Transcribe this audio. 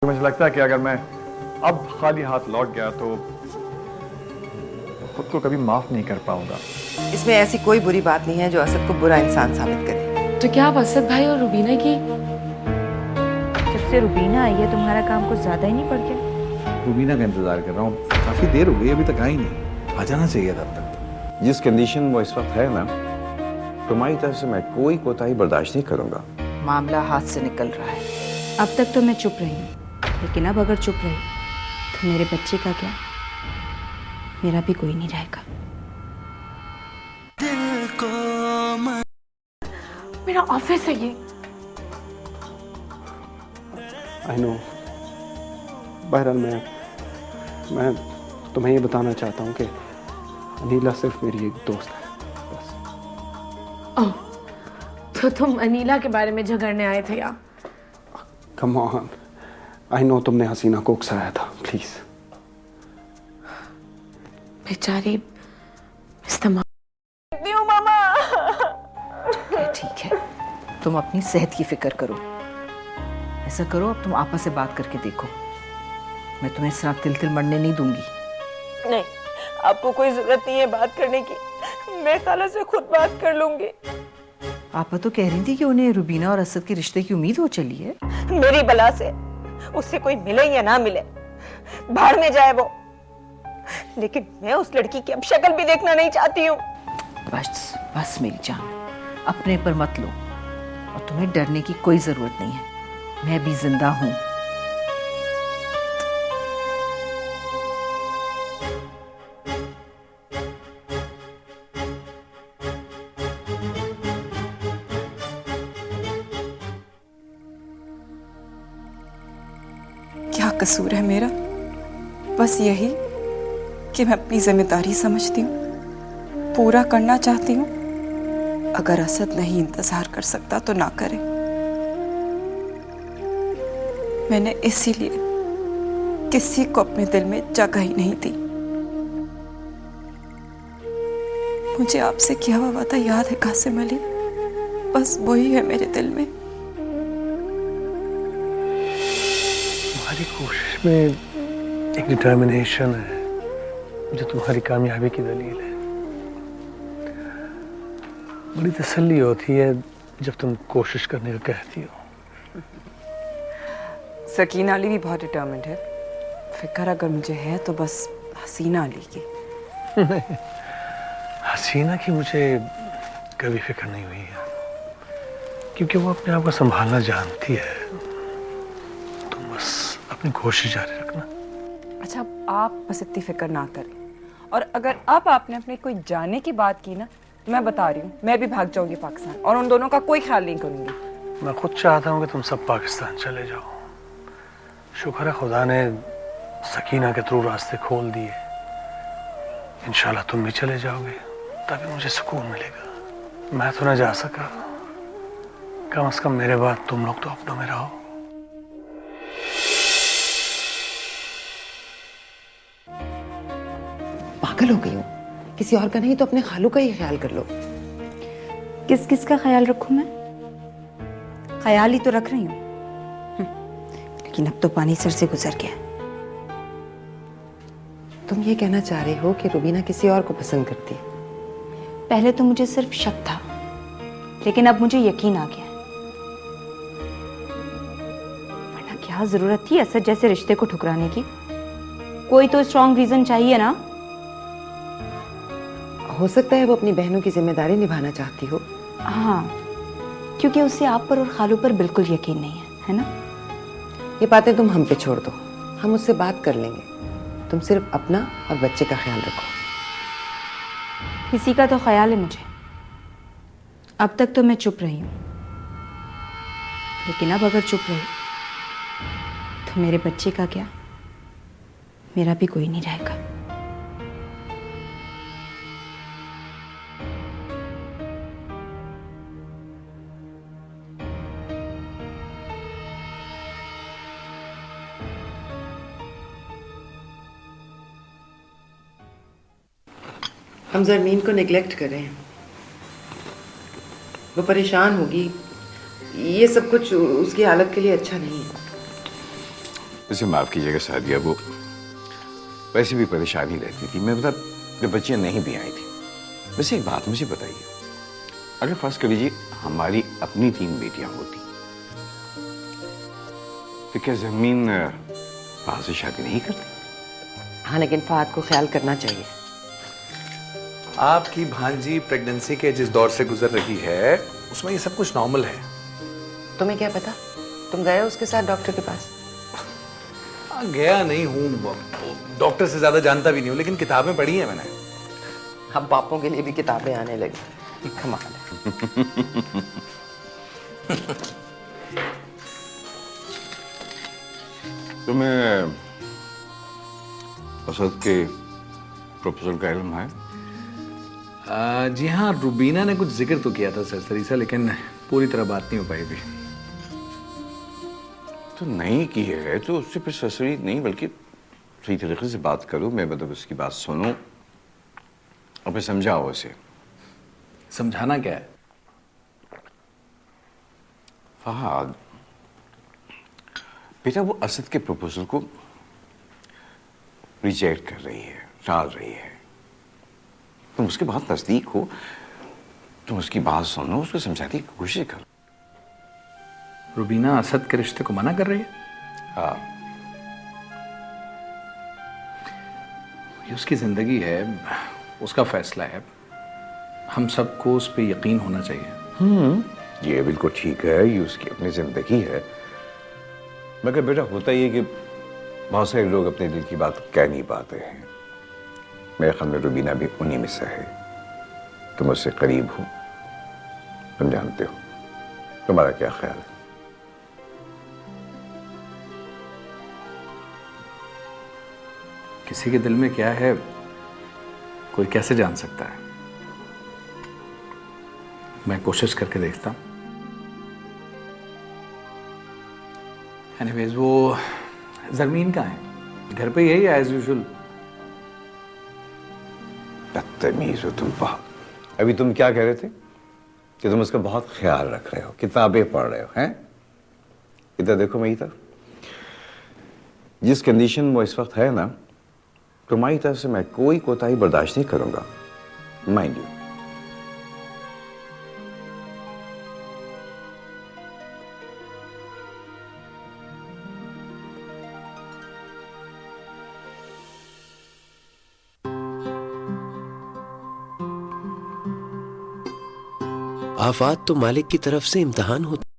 मुझे लगता है कि अगर मैं अब खाली हाथ लौट गया तो खुद को कभी माफ नहीं कर पाऊंगा। इसमें ऐसी कोई बुरी बात नहीं है जो असद को बुरा इंसान साबित करे। तो क्या आप असद भाई और रुबीना की? जब से रुबीना आई है तुम्हारा काम कुछ ज्यादा ही नहीं बढ़ गया? रुबीना का इंतजार कर रहा हूँ, काफी देर हो गई, अभी तक आई नहीं। आ जाना चाहिए था अब तक। जिस कंडीशन वो इस वक्त है ना, तुम्हारी तरफ से मैं कोई कोताही बर्दाश्त नहीं करूंगा। मामला हाथ से निकल रहा है। अब तक तो मैं चुप रही हूँ, लेकिन अब अगर चुप रही तो मेरे बच्चे का क्या? मेरा भी कोई नहीं रहेगा। मेरा ऑफिस है ये। I know. बहरहाल मैं तुम्हें ये बताना चाहता हूँ कि अनीला सिर्फ मेरी एक दोस्त है, बस। ओह, तो तुम अनीला के बारे में झगड़ने आए थे या? कम ऑन, आई नो तुमने हसीना को उकसाया था, प्लीज। बेचारी इस्तेमाल। ठीक है, तुम अपनी सेहत की फिक्र करो। ऐसा करो, अब तुम आपस से बात करके देखो। मैं तुम्हें सिर्फ तिल मरने नहीं दूंगी। नहीं, आपको कोई जरूरत नहीं है बात करने की। मैं खाला से खुद बात कर लूंगी। आपा तो कह रही थी कि उन्हें रुबीना और असद के रिश्ते की उम्मीद हो चली है। मेरी बला से उससे कोई मिले या ना मिले, भाड़ में जाए वो। लेकिन मैं उस लड़की की अब शक्ल भी देखना नहीं चाहती हूँ। बस बस मेरी जान, अपने पर मत लो, और तुम्हें डरने की कोई जरूरत नहीं है। मैं भी जिंदा हूं। क्या कसूर है मेरा? बस यही कि मैं अपनी जिम्मेदारी समझती हूँ, पूरा करना चाहती हूँ। अगर असद नहीं इंतजार कर सकता तो ना करे। मैंने इसीलिए किसी को अपने दिल में जगह ही नहीं दी। मुझे आपसे किया हुआ वादा याद है कासिम अली, बस वही है मेरे दिल में। तुम्हारी कोशिश में एक डिटर्मिनेशन है जो तुम्हारी कामयाबी की दलील है। बड़ी तसल्ली होती है जब तुम कोशिश करने का कहती हो। सकीना अली भी बहुत डिटर्मिन्ड है। फिक्र अगर मुझे है तो बस हसीना अली की। हसीना की मुझे कभी फिक्र नहीं हुई है, क्योंकि वो अपने आप को संभालना जानती है। तुम बस अपनी कोशिश जारी रखना। अच्छा, आप बस इतनी फिक्र ना करें, और अगर अब आपने अपने कोई जाने की बात की ना, तो मैं बता रही हूँ, मैं भी भाग जाऊंगी पाकिस्तान, और उन दोनों का कोई ख्याल नहीं करूंगी। मैं खुद चाहता हूँ कि तुम सब पाकिस्तान चले जाओ। शुक्र है खुदा ने सकीना के थ्रू रास्ते खोल दिए। इंशाल्लाह तुम भी चले जाओगे, तभी मुझे सुकून मिलेगा। मैं तो ना जा सका, कम से कम मेरे बाद तुम लोग तो अपनों में रहो। पागल हो गई हूँ, किसी और का नहीं तो अपने खालू का ही ख्याल कर लो। किस किस का ख्याल रखूं मैं? ख्याल ही तो रख रही हूँ, लेकिन अब तो पानी सर से गुजर गया। तुम ये कहना चाह रही हो कि रुबीना किसी और को पसंद करती है? पहले तो मुझे सिर्फ शक था, लेकिन अब मुझे यकीन आ गया। वरना क्या जरूरत थी असद जैसे रिश्ते को ठुकराने की? कोई तो स्ट्रॉन्ग रीजन चाहिए ना। हो सकता है वो अपनी बहनों की जिम्मेदारी निभाना चाहती हो। हाँ, क्योंकि उसे आप पर और खालू पर बिल्कुल यकीन नहीं है ना? ये बातें तुम हम पे छोड़ दो, हम उससे बात कर लेंगे। तुम सिर्फ अपना और बच्चे का ख्याल रखो। किसी का तो ख्याल है मुझे। अब तक तो मैं चुप रही हूँ, लेकिन अब अगर चुप रही तो मेरे बच्चे का क्या? मेरा भी कोई नहीं रहेगा। हम जरमीन को नेग्लेक्ट कर रहे हैं, वो परेशान होगी। ये सब कुछ उसकी हालत के लिए अच्छा नहीं है। उसे माफ कीजिएगा सादिया, वो वैसे भी परेशानी रहती थी। मैं मतलब जब बच्चियां नहीं भी आई थी। वैसे एक बात मुझे बताइए, अगर फर्ज कर लीजिए हमारी अपनी 3 बेटियां होती तो क्या जमीन फहद से शादी नहीं करती? हाँ, लेकिन फहद को ख्याल करना चाहिए। आपकी भांजी प्रेगनेंसी के जिस दौर से गुजर रही है उसमें ये सब कुछ नॉर्मल है। तुम्हें क्या पता? तुम गए उसके साथ डॉक्टर के पास? गया नहीं हूँ, डॉक्टर से ज्यादा जानता भी नहीं हूँ, लेकिन किताबें पढ़ी हैं मैंने। अब बापों के लिए भी किताबें आने लगी, कमाल है। तुम्हें असद के प्रपोजल का इल्म है? जी हाँ, रुबीना ने कुछ जिक्र तो किया था सरसरी सा, लेकिन पूरी तरह बात नहीं हो पाई भी। तो नहीं की है तो उससे फिर ससुरी नहीं बल्कि सही तरीके से बात करो। मैं मतलब उसकी बात सुनो और फिर समझाओ उसे। समझाना क्या है? फहद बेटा, वो असद के प्रपोजल को रिजेक्ट कर रही है, टाल रही है। तुम उसके बहुत नजदीक हो, तुम उसकी बात सुनो, उसको समझाने की कोशिश करो। रुबीना असद के रिश्ते को मना कर रही है? हाँ, ये उसकी जिंदगी है, उसका फैसला है, हम सबको उस पर यकीन होना चाहिए। ये बिल्कुल ठीक है, ये उसकी अपनी जिंदगी है। मगर बेटा होता ही है कि बहुत सारे लोग अपने दिल की बात कह नहीं पाते हैं। मेरे ख्याल में रुबीना भी उन्हीं में से है। तुम उससे करीब हो, तुम जानते हो, तुम्हारा क्या ख्याल है? किसी के दिल में क्या है कोई कैसे जान सकता है? मैं कोशिश करके देखता हूं। एनीवेज, वो जरमीन कहाँ है? घर पे यही है एज यूजुअल? बदतमीज हो तुम बहुत। अभी तुम क्या कह रहे थे कि तुम उसका बहुत ख्याल रख रहे हो, किताबें पढ़ रहे हो, हैं? इधर देखो मेरी तरफ। जिस कंडीशन वो इस वक्त है ना, तुम्हारी तरफ से मैं कोई कोताही बर्दाश्त नहीं करूंगा, माइंड यू। आफात तो मालिक की तरफ से इम्तिहान होता